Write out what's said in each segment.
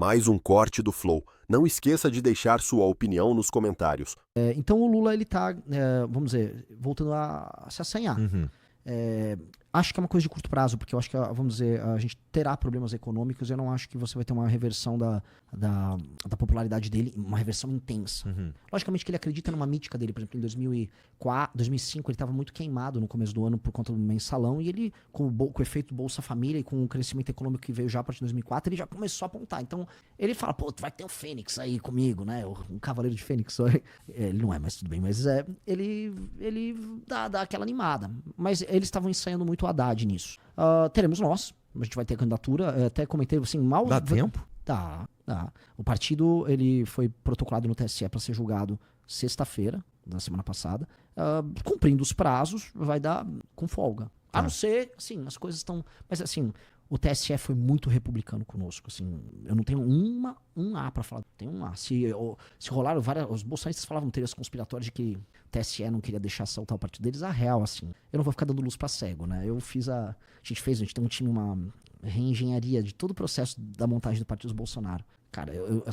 mais um corte do Flow. Não esqueça de deixar sua opinião nos comentários. Então o Lula, ele tá, vamos dizer, voltando a se assanhar. Uhum. Acho que é uma coisa de curto prazo, porque eu acho que, vamos dizer, a gente terá problemas econômicos e eu não acho que você vai ter uma reversão da popularidade dele, uma reversão intensa. Uhum. Logicamente que ele acredita numa mítica dele, por exemplo, em 2004, 2005 ele estava muito queimado no começo do ano por conta do mensalão e ele, com o efeito Bolsa Família e com o crescimento econômico que veio já a partir de 2004, ele já começou a apontar. Então ele fala, pô, vai ter um Fênix aí comigo, né? Um cavaleiro de Fênix. Ele não é, mas tudo bem. Mas ele dá aquela animada. Mas eles estavam ensaiando muito o Haddad nisso. Teremos nós. A gente vai ter a candidatura. Até comentei assim, mal... Dá tempo? Dá. O partido, ele foi protocolado no TSE para ser julgado sexta-feira da semana passada. Cumprindo os prazos, vai dar com folga. A não ser, assim, as coisas estão... Mas, assim, o TSE foi muito republicano conosco, assim. Eu não tenho um A pra falar. Tem um A. Se rolaram várias... Os bolsonaristas falavam teorias conspiratórias de que o TSE não queria deixar saltar o partido deles. A real, assim, eu não vou ficar dando luz pra cego, né? A gente tem um time, uma reengenharia de todo o processo da montagem do partido Bolsonaro. Cara, eu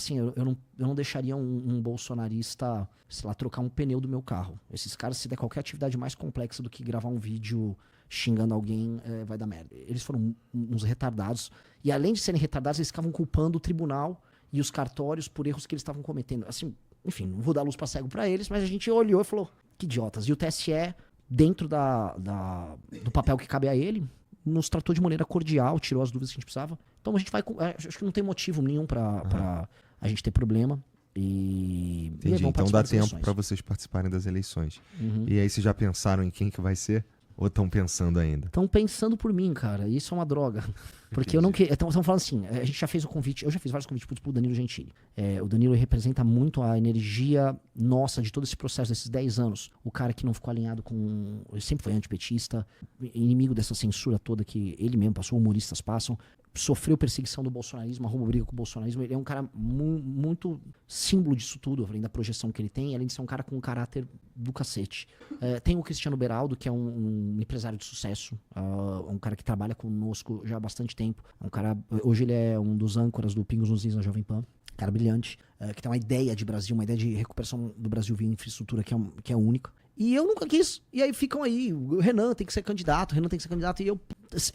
não deixaria um bolsonarista, sei lá, trocar um pneu do meu carro. Esses caras, se der qualquer atividade mais complexa do que gravar um vídeo xingando alguém, vai dar merda. Eles foram uns retardados. E além de serem retardados, eles ficavam culpando o tribunal e os cartórios por erros que eles estavam cometendo. Assim, enfim, não vou dar luz pra cego pra eles, mas a gente olhou e falou, que idiotas. E o TSE, dentro do papel que cabe a ele, nos tratou de maneira cordial, tirou as dúvidas que a gente precisava. Então a gente vai... Acho que não tem motivo nenhum pra a gente ter problema. Entendi, então dá tempo pra vocês participarem das eleições. Uhum. E aí vocês já pensaram em quem que vai ser? Ou estão pensando ainda? Estão pensando por mim, cara. Isso é uma droga. Porque eu não queria... Estão falando assim, a gente já fez o convite... Eu já fiz vários convites pro Danilo Gentili. O Danilo representa muito a energia nossa de todo esse processo desses 10 anos. O cara que não ficou alinhado com... Ele sempre foi antipetista, inimigo dessa censura toda que ele mesmo passou, humoristas passam. Sofreu perseguição do bolsonarismo, arrumou briga com o bolsonarismo. Ele é um cara muito símbolo disso tudo, além da projeção que ele tem, além de ser um cara com um caráter do cacete. Tem o Cristiano Beraldo, que é um empresário de sucesso, um cara que trabalha conosco já há bastante tempo. Hoje ele é um dos âncoras do Pingos nos Is na Jovem Pan. Cara brilhante, que tem uma ideia de Brasil, uma ideia de recuperação do Brasil via infraestrutura que é única. E eu nunca quis. E aí ficam aí, o Renan tem que ser candidato, e eu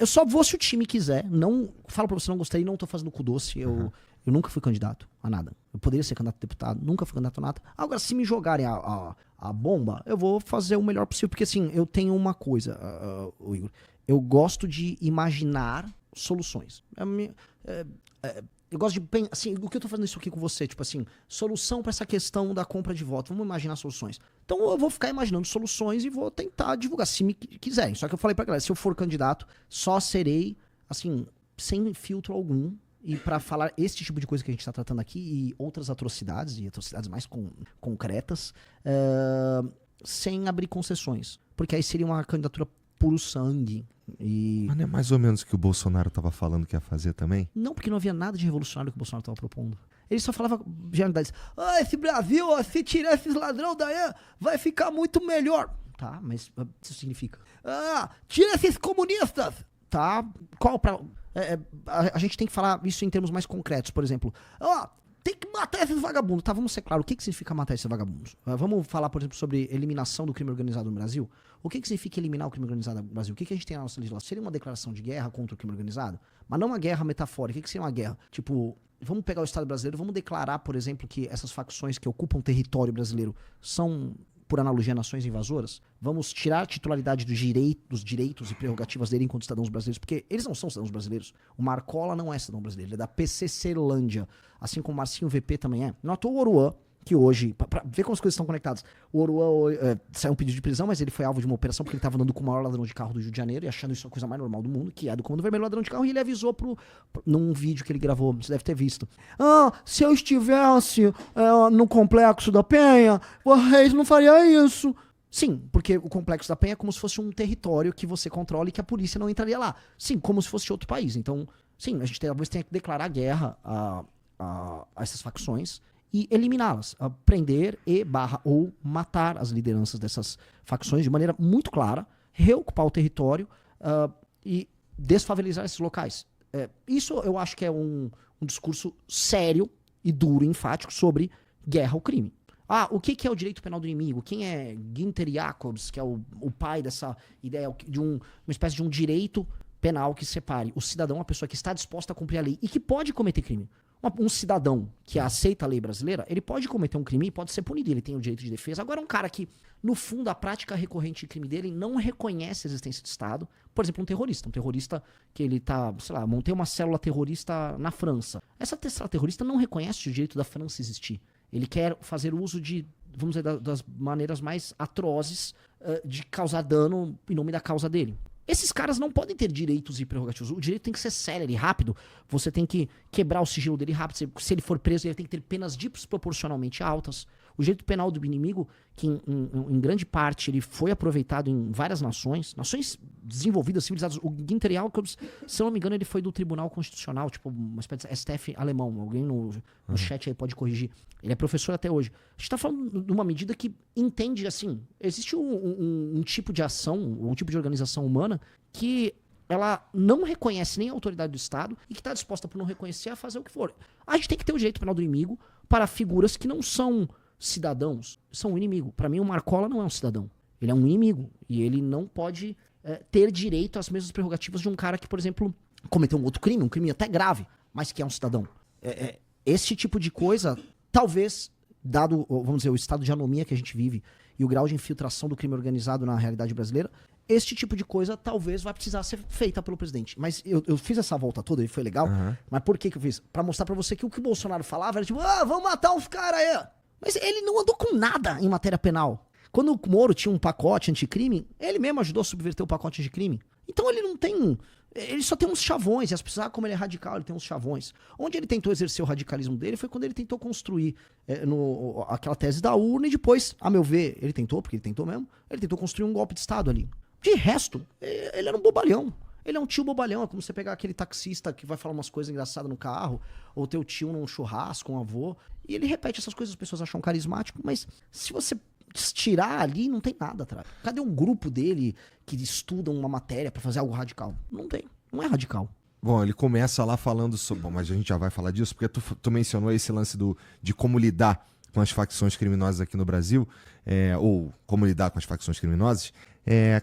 só vou se o time quiser. Não falo pra você, não gostei, não tô fazendo cu doce. Eu nunca fui candidato a nada. Eu poderia ser candidato a deputado, nunca fui candidato a nada. Agora, se me jogarem a bomba, eu vou fazer o melhor possível. Porque assim, eu tenho uma coisa, Igor. Eu gosto de imaginar soluções. Eu gosto de pensar, assim, o que eu tô fazendo isso aqui com você, tipo assim, solução pra essa questão da compra de voto, vamos imaginar soluções. Então eu vou ficar imaginando soluções e vou tentar divulgar, se me quiserem. Só que eu falei pra galera, se eu for candidato, só serei, assim, sem filtro algum, e pra falar esse tipo de coisa que a gente tá tratando aqui, e outras atrocidades, e atrocidades mais concretas, sem abrir concessões. Porque aí seria uma candidatura puro sangue. Mas não é mais ou menos o que o Bolsonaro estava falando que ia fazer também? Não, porque não havia nada de revolucionário que o Bolsonaro estava propondo. Ele só falava generalidades. Esse Brasil, se tirar esses ladrões daí, vai ficar muito melhor. Tá, mas isso significa... tira esses comunistas. Tá, a gente tem que falar isso em termos mais concretos. Por exemplo, tem que matar esses vagabundos. Tá, vamos ser claros. O que significa matar esses vagabundos? Vamos falar, por exemplo, sobre eliminação do crime organizado no Brasil? O que significa eliminar o crime organizado no Brasil? O que a gente tem na nossa legislação? Seria uma declaração de guerra contra o crime organizado? Mas não uma guerra metafórica. O que seria uma guerra? Tipo, vamos pegar o Estado brasileiro, vamos declarar, por exemplo, que essas facções que ocupam o território brasileiro são, por analogia, nações invasoras? Vamos tirar a titularidade dos direitos e prerrogativas dele enquanto cidadãos brasileiros, porque eles não são cidadãos brasileiros. O Marcola não é cidadão brasileiro, ele é da PCClândia, assim como o Marcinho VP também é. Não à toa o Oruan, que hoje, pra ver como as coisas estão conectadas, o Oruan saiu um pedido de prisão, mas ele foi alvo de uma operação porque ele estava andando com o maior ladrão de carro do Rio de Janeiro e achando isso a coisa mais normal do mundo, que é do Comando Vermelho ladrão de carro, e ele avisou num vídeo que ele gravou, você deve ter visto. Se eu estivesse no Complexo da Penha, o Reis não faria isso. Sim, porque o Complexo da Penha é como se fosse um território que você controla e que a polícia não entraria lá. Sim, como se fosse outro país. Então, sim, a gente talvez tenha que declarar guerra a essas facções e eliminá-las, prender ou matar as lideranças dessas facções de maneira muito clara, reocupar o território e desfavelizar esses locais. Isso eu acho que é um um discurso sério e duro e enfático sobre guerra ao crime. O que é o direito penal do inimigo? Quem é Günther Jacobs, que é o pai dessa ideia de uma espécie de um direito penal que separe o cidadão, a pessoa que está disposta a cumprir a lei e que pode cometer crime. Um cidadão que aceita a lei brasileira, ele pode cometer um crime e pode ser punido, ele tem o direito de defesa. Agora, um cara que, no fundo, a prática recorrente de crime dele não reconhece a existência do Estado, por exemplo, um terrorista que ele tá, sei lá, montei uma célula terrorista na França. Essa célula terrorista não reconhece o direito da França existir. Ele quer fazer uso de, vamos dizer, das maneiras mais atrozes de causar dano em nome da causa dele. Esses caras não podem ter direitos e prerrogativos. O direito tem que ser sério e rápido. Você tem que quebrar o sigilo dele rápido. Se ele for preso, ele tem que ter penas desproporcionalmente altas. O direito penal do inimigo, que em grande parte ele foi aproveitado em várias nações desenvolvidas, civilizadas. O Günther Jacobs, se eu não me engano, ele foi do Tribunal Constitucional, tipo uma espécie de STF alemão. Alguém no chat aí pode corrigir. Ele é professor até hoje. A gente está falando de uma medida que entende, assim, existe um tipo de ação, um tipo de organização humana que ela não reconhece nem a autoridade do Estado e que está disposta, por não reconhecer, a fazer o que for. A gente tem que ter o direito penal do inimigo para figuras que não são cidadãos, são um inimigo. Para mim, o Marcola não é um cidadão. Ele é um inimigo. E ele não pode ter direito às mesmas prerrogativas de um cara que, por exemplo, cometeu um outro crime, um crime até grave, mas que é um cidadão. Esse tipo de coisa, talvez, dado, vamos dizer, o estado de anomia que a gente vive e o grau de infiltração do crime organizado na realidade brasileira, este tipo de coisa talvez vai precisar ser feita pelo presidente. Mas eu fiz essa volta toda e foi legal. Mas por que eu fiz? Pra mostrar pra você que o que o Bolsonaro falava era tipo, vamos matar uns caras aí. Mas ele não andou com nada em matéria penal. Quando o Moro tinha um pacote anticrime, ele mesmo ajudou a subverter o pacote anticrime. Então ele não tem... Ele só tem uns chavões, e as pessoas, como ele é radical, ele tem uns chavões. Onde ele tentou exercer o radicalismo dele foi quando ele tentou construir aquela tese da urna e depois, a meu ver, ele tentou, porque ele tentou mesmo, ele tentou construir um golpe de Estado ali. De resto, ele era um bobalhão. Ele é um tio bobalhão, é como você pegar aquele taxista que vai falar umas coisas engraçadas no carro, ou teu tio num churrasco, um avô, e ele repete essas coisas, as pessoas acham carismático, mas se você tirar ali, não tem nada atrás. Cadê um grupo dele que estuda uma matéria pra fazer algo radical? Não tem, não é radical. Bom, ele começa lá falando sobre... Bom, mas a gente já vai falar disso, porque tu mencionou esse lance de como lidar com as facções criminosas aqui no Brasil, ou como lidar com as facções criminosas.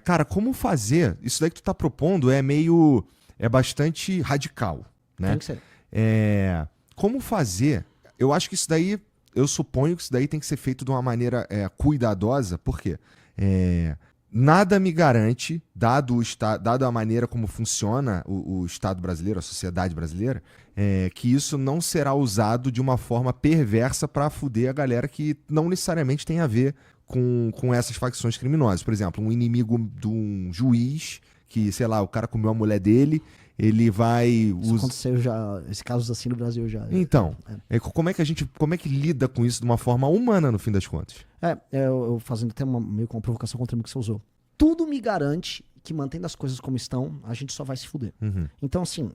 Cara, como fazer? Isso daí que tu tá propondo é bastante radical, né? Tem que ser. Como fazer? Eu acho que isso daí, eu suponho que isso daí tem que ser feito de uma maneira cuidadosa, por quê? Nada me garante, dado a maneira como funciona o Estado brasileiro, a sociedade brasileira, que isso não será usado de uma forma perversa para fuder a galera que não necessariamente tem a ver com essas facções criminosas. Por exemplo, um inimigo de um juiz que, sei lá, o cara comeu a mulher dele, ele vai... Isso aconteceu já, esse caso assim no Brasil já. Então, como é que lida com isso de uma forma humana, no fim das contas? Eu fazendo até meio com uma provocação contra o que você usou. Tudo me garante que, mantendo as coisas como estão, a gente só vai se fuder. Então, assim,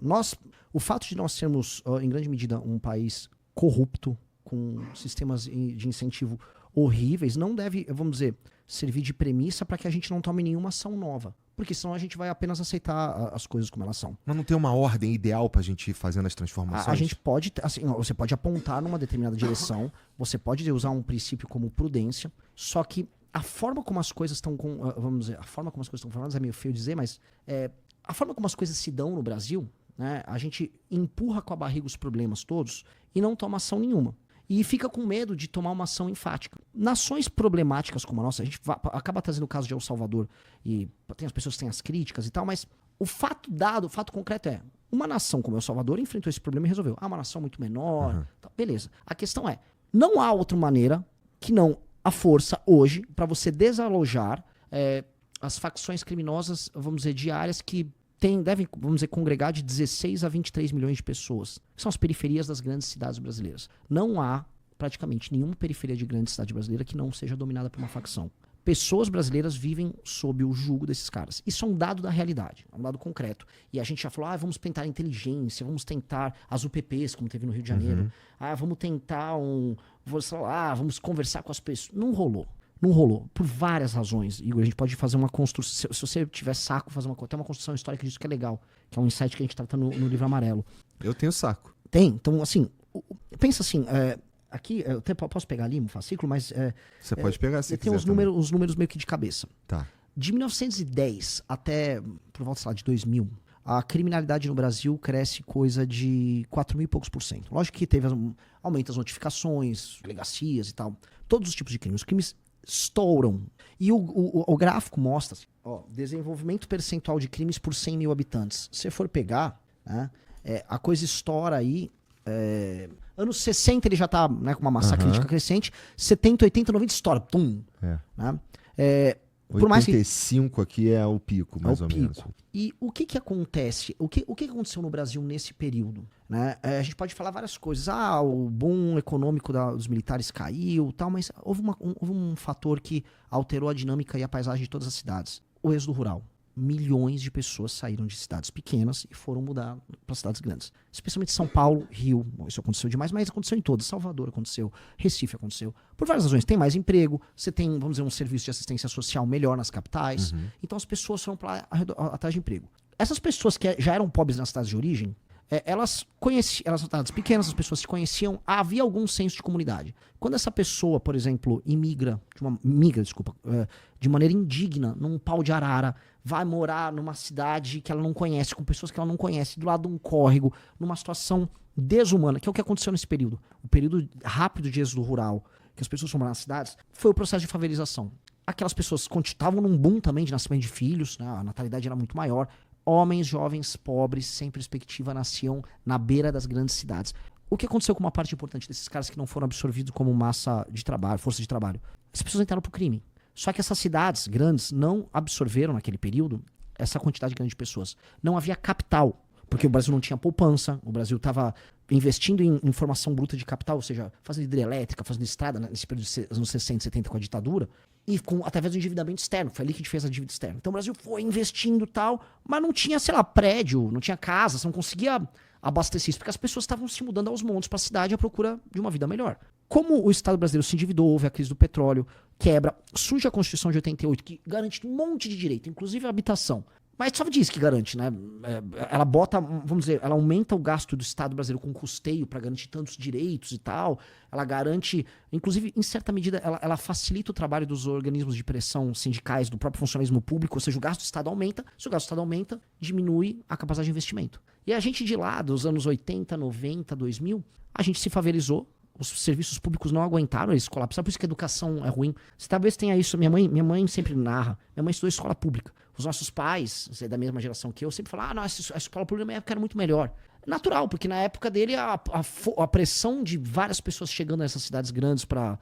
o fato de nós sermos, em grande medida, um país corrupto, com sistemas de incentivo horríveis, não deve, vamos dizer, servir de premissa para que a gente não tome nenhuma ação nova. Porque senão a gente vai apenas aceitar as coisas como elas são. Mas não tem uma ordem ideal pra gente ir fazendo as transformações? A gente pode, assim, você pode apontar numa determinada direção, você pode usar um princípio como prudência, só que a forma como as coisas estão, vamos dizer, a forma como as coisas estão formadas é meio feio dizer, mas a forma como as coisas se dão no Brasil, né, a gente empurra com a barriga os problemas todos e não toma ação nenhuma. E fica com medo de tomar uma ação enfática. Nações problemáticas como a nossa, a gente acaba trazendo o caso de El Salvador, e tem as pessoas que têm as críticas e tal, mas o fato concreto é, uma nação como El Salvador enfrentou esse problema e resolveu. Uma nação muito menor, tá, beleza. A questão é, não há outra maneira que não a força hoje para você desalojar as facções criminosas, vamos dizer, diárias que devem, vamos dizer, congregar de 16 a 23 milhões de pessoas. Que são as periferias das grandes cidades brasileiras. Não há praticamente nenhuma periferia de grande cidade brasileira que não seja dominada por uma facção. Pessoas brasileiras vivem sob o jugo desses caras. Isso é um dado da realidade, é um dado concreto. E a gente já falou, vamos tentar a inteligência, vamos tentar as UPPs, como teve no Rio de Janeiro. Vamos tentar vamos conversar com as pessoas. Não rolou. Não rolou, por várias razões. Igor, a gente pode fazer uma construção. Se você tiver saco, fazer tem uma construção histórica disso que é legal. Que é um insight que a gente trata no livro amarelo. Eu tenho saco. Tem. Então, assim, pensa assim, aqui, eu até posso pegar ali um fascículo, mas Você pode pegar se tem quiser também. os números meio que de cabeça. Tá. De 1910 até, por volta, sei lá, de 2000, a criminalidade no Brasil cresce coisa de 4 mil e poucos %. Lógico que teve aumento das notificações, delegacias e tal. Todos os tipos de crimes. Os crimes estouram. E o gráfico mostra, assim, ó, desenvolvimento percentual de crimes por 100 mil habitantes. Se você for pegar, né, a coisa estoura aí. Anos 60 ele já tá, né, com uma massa crítica crescente. 70, 80, 90 estoura. Pum. Né? Por mais que 85 aqui é o pico, mais ou menos. E o que acontece? O que aconteceu no Brasil nesse período? Né? A gente pode falar várias coisas. O boom econômico dos militares caiu, tal, mas houve um fator que alterou a dinâmica e a paisagem de todas as cidades. O êxodo rural. Milhões de pessoas saíram de cidades pequenas e foram mudar para cidades grandes. Especialmente São Paulo, Rio. Isso aconteceu demais, mas aconteceu em todas. Salvador aconteceu, Recife aconteceu. Por várias razões. Tem mais emprego, você tem, vamos dizer, um serviço de assistência social melhor nas capitais. Então as pessoas foram para atrás de emprego. Essas pessoas que já eram pobres nas cidades de origem, elas eram cidades pequenas, as pessoas se conheciam, havia algum senso de comunidade. Quando essa pessoa, por exemplo, migra de maneira indigna, num pau de arara, vai morar numa cidade que ela não conhece, com pessoas que ela não conhece, do lado de um córrego, numa situação desumana, que é o que aconteceu nesse período. O período rápido de êxodo rural, que as pessoas foram morar nas cidades, foi o processo de favelização. Aquelas pessoas estavam num boom também de nascimento de filhos, né? A natalidade era muito maior. Homens jovens pobres, sem perspectiva, nasciam na beira das grandes cidades. O que aconteceu com uma parte importante desses caras que não foram absorvidos como massa de trabalho, força de trabalho? As pessoas entraram pro crime. Só que essas cidades grandes não absorveram naquele período essa quantidade grande de pessoas. Não havia capital, porque o Brasil não tinha poupança, o Brasil estava investindo em formação bruta de capital, ou seja, fazendo hidrelétrica, fazendo estrada, né, nesse período dos anos 60 e 70 com a ditadura, e através do endividamento externo. Foi ali que a gente fez a dívida externa. Então o Brasil foi investindo e tal, mas não tinha, sei lá, prédio, não tinha casa, você não conseguia abastecer isso, porque as pessoas estavam se mudando aos montes para a cidade à procura de uma vida melhor. Como o Estado brasileiro se endividou, houve a crise do petróleo, quebra, surge a Constituição de 88, que garante um monte de direito, inclusive a habitação. Mas só diz que garante, né? Ela bota, vamos dizer, ela aumenta o gasto do Estado brasileiro com custeio para garantir tantos direitos e tal. Ela garante, inclusive, em certa medida, ela facilita o trabalho dos organismos de pressão sindicais, do próprio funcionalismo público, ou seja, o gasto do Estado aumenta. Se o gasto do Estado aumenta, diminui a capacidade de investimento. E a gente de lá, dos anos 80, 90, 2000, a gente se favelizou. Os serviços públicos não aguentaram, eles colapsaram. Por isso que a educação é ruim. Você talvez tenha isso. Minha mãe sempre narra. Minha mãe estudou escola pública. Os nossos pais, você é da mesma geração que eu, sempre falam, nossa, a escola pública na minha época era muito melhor. É natural, porque na época dele a pressão de várias pessoas chegando nessas cidades grandes para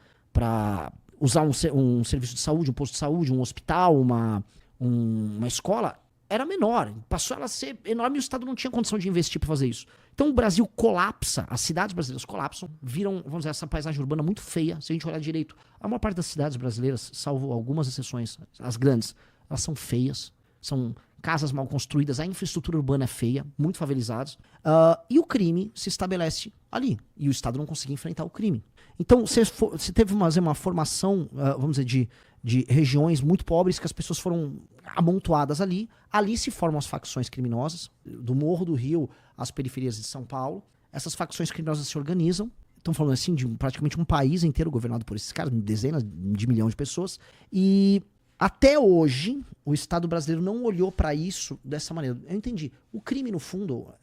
usar um serviço de saúde, um posto de saúde, um hospital, uma escola, era menor. Passou ela a ser enorme e o Estado não tinha condição de investir para fazer isso. Então o Brasil colapsa, as cidades brasileiras colapsam, viram, vamos dizer, essa paisagem urbana muito feia. Se a gente olhar direito, a maior parte das cidades brasileiras, salvo algumas exceções, as grandes, elas são feias, são casas mal construídas, a infraestrutura urbana é feia, muito favelizados, e o crime se estabelece ali, e o Estado não conseguia enfrentar o crime. Então, você teve uma formação, vamos dizer, de regiões muito pobres que as pessoas foram amontoadas ali se formam as facções criminosas, do Morro do Rio às periferias de São Paulo, essas facções criminosas se organizam, estão falando assim de praticamente um país inteiro governado por esses caras, dezenas de milhões de pessoas, e até hoje, o Estado brasileiro não olhou para isso dessa maneira. Eu entendi. O crime, no fundo,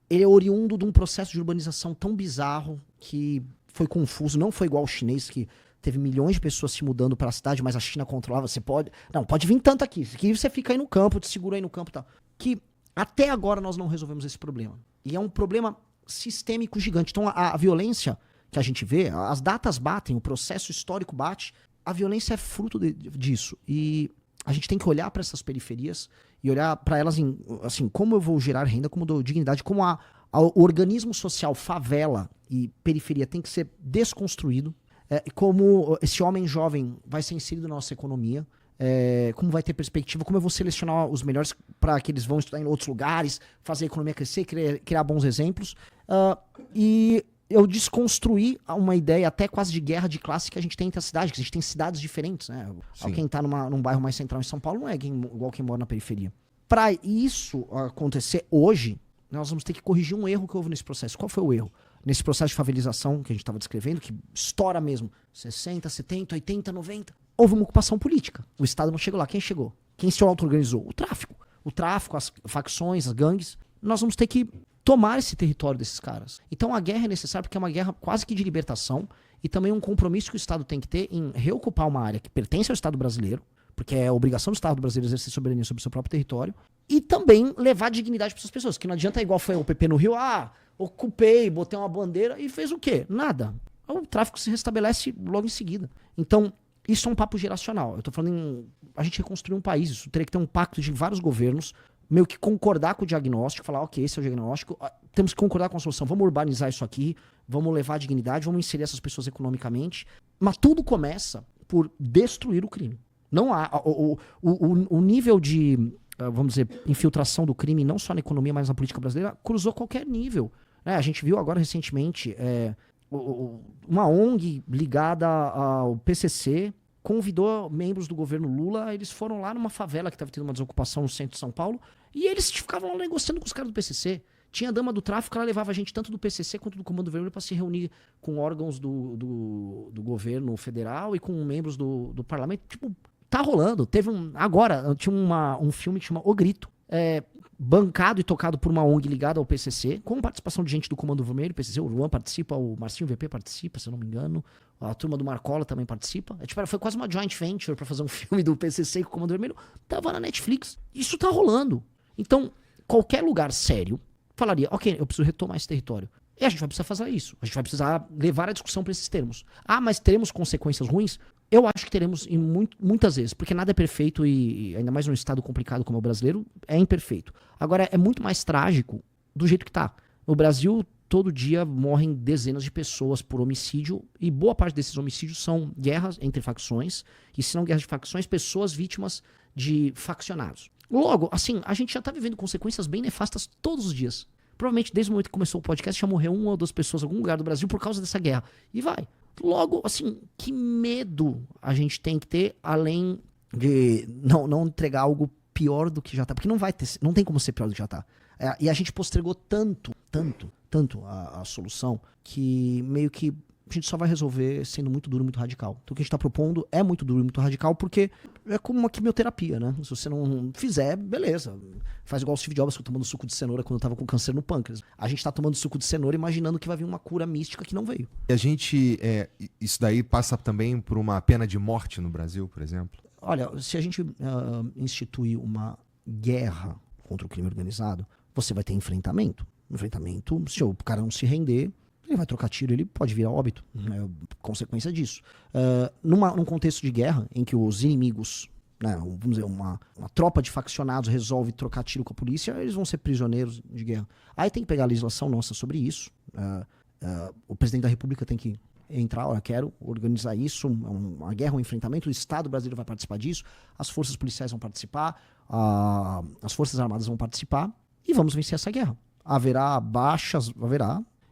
ele é oriundo de um processo de urbanização tão bizarro que foi confuso. Não foi igual ao chinês, que teve milhões de pessoas se mudando para a cidade, mas a China controlava. Você pode... Não, pode vir tanto aqui. Aqui você fica aí no campo, te segura aí no campo e tal. Que até agora nós não resolvemos esse problema. E é um problema sistêmico gigante. Então, a violência que a gente vê, as datas batem, o processo histórico bate... A violência é fruto disso. E a gente tem que olhar para essas periferias e olhar para elas assim, como eu vou gerar renda, como eu dou dignidade, como o organismo social favela e periferia tem que ser desconstruído, como esse homem jovem vai ser inserido na nossa economia, como vai ter perspectiva, como eu vou selecionar os melhores para que eles vão estudar em outros lugares, fazer a economia crescer, criar bons exemplos. E eu desconstruí uma ideia até quase de guerra de classe que a gente tem entre as cidades, que a gente tem cidades diferentes, né? Quem tá num bairro mais central em São Paulo não é igual quem mora na periferia. Para isso acontecer hoje, nós vamos ter que corrigir um erro que houve nesse processo. Qual foi o erro? Nesse processo de favelização que a gente estava descrevendo, que estoura mesmo, 60, 70, 80, 90, houve uma ocupação política. O Estado não chegou lá. Quem chegou? Quem se auto-organizou? O tráfico. O tráfico, as facções, as gangues. Nós vamos ter que tomar esse território desses caras. Então a guerra é necessária porque é uma guerra quase que de libertação e também um compromisso que o Estado tem que ter em reocupar uma área que pertence ao Estado brasileiro, porque é a obrigação do Estado brasileiro exercer soberania sobre o seu próprio território, e também levar dignidade para essas pessoas, que não adianta igual foi o PP no Rio, ocupei, botei uma bandeira e fez o quê? Nada. O tráfico se restabelece logo em seguida. Então, isso é um papo geracional. Eu tô falando em a gente reconstruir um país, isso teria que ter um pacto de vários governos, meio que concordar com o diagnóstico, falar, ok, esse é o diagnóstico, temos que concordar com a solução, vamos urbanizar isso aqui, vamos levar a dignidade, vamos inserir essas pessoas economicamente, mas tudo começa por destruir o crime. Não há o nível de, vamos dizer, infiltração do crime, não só na economia, mas na política brasileira, cruzou qualquer nível. A gente viu agora recentemente uma ONG ligada ao PCC convidou membros do governo Lula, eles foram lá numa favela que estava tendo uma desocupação no centro de São Paulo, e eles ficavam lá negociando com os caras do PCC. Tinha a dama do tráfico, ela levava a gente tanto do PCC quanto do Comando Vermelho para se reunir com órgãos do governo federal e com membros do parlamento. Tipo, tá rolando. Teve agora, tinha um filme que chama O Grito, bancado e tocado por uma ONG ligada ao PCC, com participação de gente do Comando Vermelho, PCC, o Luan participa, o Marcinho VP participa, se eu não me engano, a turma do Marcola também participa. Foi quase uma joint venture pra fazer um filme do PCC com o Comando Vermelho, tava na Netflix. Isso tá rolando. Então, qualquer lugar sério falaria, ok, eu preciso retomar esse território. E a gente vai precisar fazer isso. A gente vai precisar levar a discussão para esses termos. Mas teremos consequências ruins? Eu acho que teremos muitas vezes, porque nada é perfeito e ainda mais num estado complicado como o brasileiro, é imperfeito. Agora, é muito mais trágico do jeito que tá. No Brasil, todo dia morrem dezenas de pessoas por homicídio e boa parte desses homicídios são guerras entre facções e se não guerras de facções, pessoas vítimas de faccionados. Logo, assim, a gente já tá vivendo consequências bem nefastas todos os dias. Provavelmente, desde o momento que começou o podcast, já morreu 1 ou 2 pessoas em algum lugar do Brasil por causa dessa guerra. E vai. Logo, assim, que medo a gente tem que ter, além de não entregar algo pior do que já tá. Porque não tem como ser pior do que já tá. E a gente postergou tanto a solução, que meio que a gente só vai resolver sendo muito duro e muito radical. Então o que a gente tá propondo é muito duro e muito radical, porque é como uma quimioterapia, né? Se você não fizer, beleza. Faz igual o Steve Jobs, que eu tomando suco de cenoura quando eu tava com câncer no pâncreas. A gente tá tomando suco de cenoura imaginando que vai vir uma cura mística que não veio. E a gente, isso daí passa também por uma pena de morte no Brasil, por exemplo? Olha, se a gente instituir uma guerra contra o crime organizado, você vai ter enfrentamento. Enfrentamento, se o cara não se render, ele vai trocar tiro, ele pode virar óbito. É consequência disso. Num contexto de guerra, em que os inimigos, né, vamos dizer, uma tropa de faccionados resolve trocar tiro com a polícia, eles vão ser prisioneiros de guerra. Aí tem que pegar a legislação nossa sobre isso. O presidente da República tem que entrar, olha, quero organizar isso, uma guerra, um enfrentamento, o Estado brasileiro vai participar disso, as forças policiais vão participar, as forças armadas vão participar, e vamos vencer essa guerra. Haverá baixas,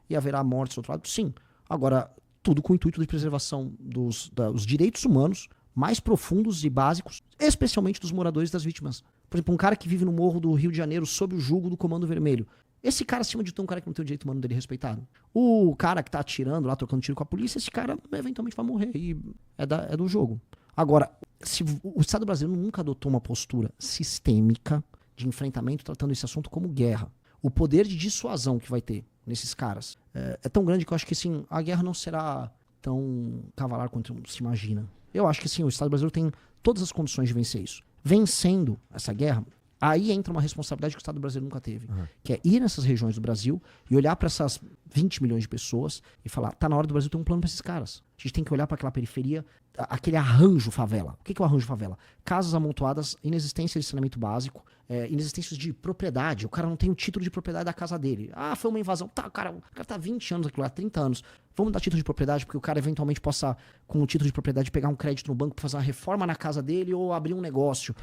e haverá mortes do outro lado, sim. Agora, tudo com o intuito de preservação dos direitos humanos mais profundos e básicos, especialmente dos moradores das vítimas. Por exemplo, um cara que vive no morro do Rio de Janeiro sob o jugo do Comando Vermelho. Esse cara, acima de tudo, é um cara que não tem o direito humano dele respeitado. O cara que tá atirando lá, trocando tiro com a polícia, esse cara eventualmente vai morrer. E é do jogo. Agora, se o Estado brasileiro nunca adotou uma postura sistêmica de enfrentamento tratando esse assunto como guerra. O poder de dissuasão que vai ter nesses caras é tão grande que eu acho que assim, a guerra não será tão cavalar quanto se imagina. Eu acho que sim, o Estado brasileiro tem todas as condições de vencer isso. Vencendo essa guerra, aí entra uma responsabilidade que o Estado brasileiro nunca teve, que é ir nessas regiões do Brasil e olhar para essas 20 milhões de pessoas e falar, tá na hora do Brasil ter um plano para esses caras. A gente tem que olhar para aquela periferia, aquele arranjo favela. O que é o arranjo favela? Casas amontoadas, inexistência de saneamento básico, inexistência de propriedade. O cara não tem o título de propriedade da casa dele. Foi uma invasão. Tá, o cara tá 20 anos aqui lá, 30 anos. Vamos dar título de propriedade, porque o cara eventualmente possa, com o título de propriedade, pegar um crédito no banco para fazer uma reforma na casa dele ou abrir um negócio.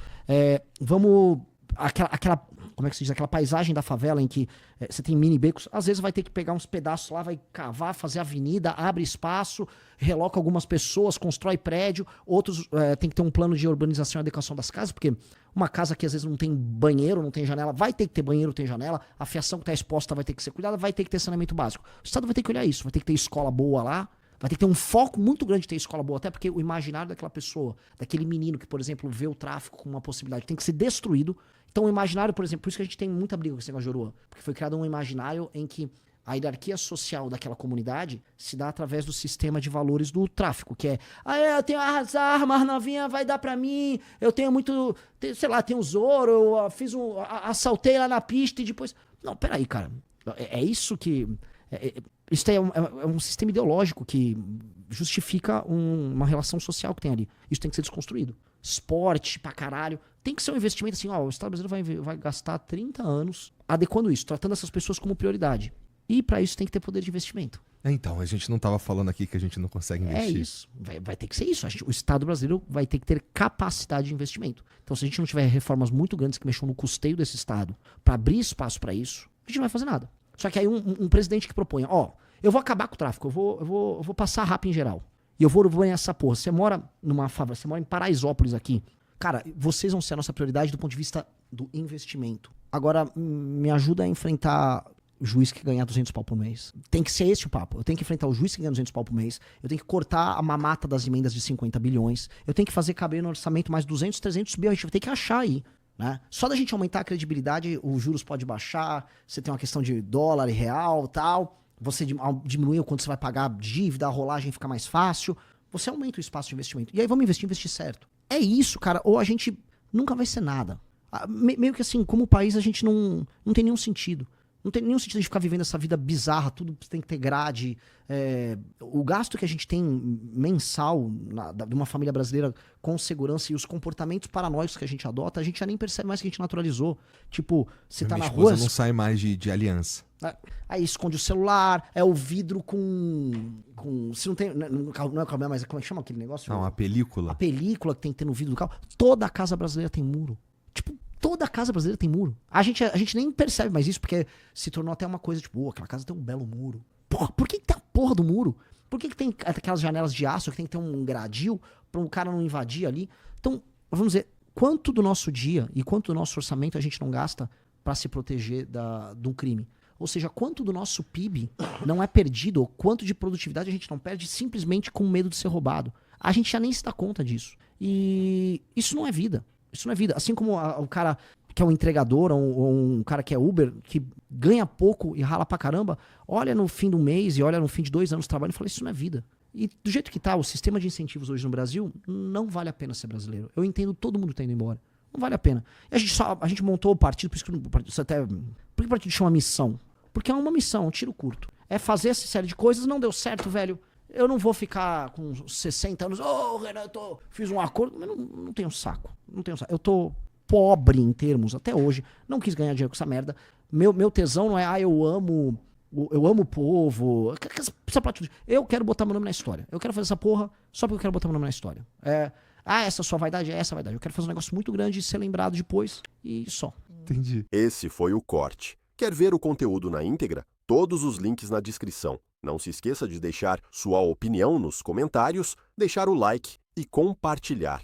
Vamos aquela, como é que se diz? Aquela paisagem da favela em que você tem mini becos, às vezes vai ter que pegar uns pedaços lá, vai cavar, fazer avenida, abre espaço, reloca algumas pessoas, constrói prédio, outros tem que ter um plano de urbanização e adequação das casas, porque uma casa que às vezes não tem banheiro, não tem janela, vai ter que ter banheiro, tem janela, a fiação que está exposta vai ter que ser cuidada, vai ter que ter saneamento básico. O Estado vai ter que olhar isso, vai ter que ter escola boa lá, vai ter que ter um foco muito grande de ter escola boa, até porque o imaginário daquela pessoa, daquele menino que, por exemplo, vê o tráfico como uma possibilidade, tem que ser destruído. Então o imaginário, por exemplo, por isso que a gente tem muita briga com esse negócio de Oruan, porque foi criado um imaginário em que a hierarquia social daquela comunidade se dá através do sistema de valores do tráfico, que é, eu tenho as armas, novinha, vai dar pra mim, eu tenho muito, sei lá, tenho ouro, eu fiz assaltei lá na pista e depois... Não, peraí, cara, é isso que... Isso é um sistema ideológico que justifica uma relação social que tem ali. Isso tem que ser desconstruído. Esporte pra caralho. Tem que ser um investimento assim, o Estado brasileiro vai gastar 30 anos adequando isso, tratando essas pessoas como prioridade. E pra isso tem que ter poder de investimento. Então, a gente não tava falando aqui que a gente não consegue investir. É isso. Vai ter que ser isso. O Estado brasileiro vai ter que ter capacidade de investimento. Então, se a gente não tiver reformas muito grandes que mexam no custeio desse Estado pra abrir espaço pra isso, a gente não vai fazer nada. Só que aí um presidente que propõe, eu vou acabar com o tráfico, eu vou passar rap em geral. E eu vou banhar essa porra. Você mora numa favela, você mora em Paraisópolis aqui. Cara, vocês vão ser a nossa prioridade do ponto de vista do investimento. Agora, me ajuda a enfrentar o juiz que ganha 200 pau por mês. Tem que ser esse o papo. Eu tenho que enfrentar o juiz que ganha 200 pau por mês. Eu tenho que cortar a mamata das emendas de 50 bilhões. Eu tenho que fazer caber no orçamento mais 200, 300 bilhões. A gente vai ter que achar aí. Né? Só da gente aumentar a credibilidade, os juros podem baixar, você tem uma questão de dólar e real e tal, você diminui o quanto você vai pagar dívida, a rolagem fica mais fácil, você aumenta o espaço de investimento. E aí vamos investir certo. É isso, cara, ou a gente nunca vai ser nada. Meio que assim, como país a gente não tem nenhum sentido. Não tem nenhum sentido de ficar vivendo essa vida bizarra, tudo tem que ter grade. O gasto que a gente tem mensal de uma família brasileira com segurança e os comportamentos paranoicos que a gente adota, a gente já nem percebe mais que a gente naturalizou. Tipo, você tá na rua... Minha esposa não sai mais de aliança. Aí esconde o celular, é o vidro com se não tem... Não é o cabelo, mas como é que chama aquele negócio? Não, a película. A película que tem que ter no vidro do carro. Toda a casa brasileira tem muro. Tipo... Toda casa brasileira tem muro. A gente nem percebe mais isso, porque se tornou até uma coisa tipo, aquela casa tem um belo muro. Porra, por que tem a porra do muro? Por que tem aquelas janelas de aço que tem que ter um gradil pra um cara não invadir ali? Então, vamos dizer, quanto do nosso dia e quanto do nosso orçamento a gente não gasta pra se proteger de um crime? Ou seja, quanto do nosso PIB não é perdido, ou quanto de produtividade a gente não perde simplesmente com medo de ser roubado? A gente já nem se dá conta disso. E isso não é vida. Isso não é vida. Assim como o cara que é um entregador ou um cara que é Uber, que ganha pouco e rala pra caramba, olha no fim do mês e olha no fim de 2 anos de trabalho e fala, isso não é vida. E do jeito que tá, o sistema de incentivos hoje no Brasil, não vale a pena ser brasileiro. Eu entendo todo mundo tá indo embora. Não vale a pena. E a gente montou o partido, por isso que por que o partido chama missão? Porque é uma missão, um tiro curto. É fazer essa série de coisas, não deu certo, velho. Eu não vou ficar com 60 anos, Renan, fiz um acordo, mas não tenho saco. Não tenho saco. Eu tô pobre em termos, até hoje. Não quis ganhar dinheiro com essa merda. Meu tesão não é, eu amo o povo. Eu quero botar meu nome na história. Eu quero fazer essa porra só porque eu quero botar meu nome na história. Essa sua vaidade é essa vaidade. Eu quero fazer um negócio muito grande e ser lembrado depois e só. Entendi. Esse foi o corte. Quer ver o conteúdo na íntegra? Todos os links na descrição. Não se esqueça de deixar sua opinião nos comentários, deixar o like e compartilhar.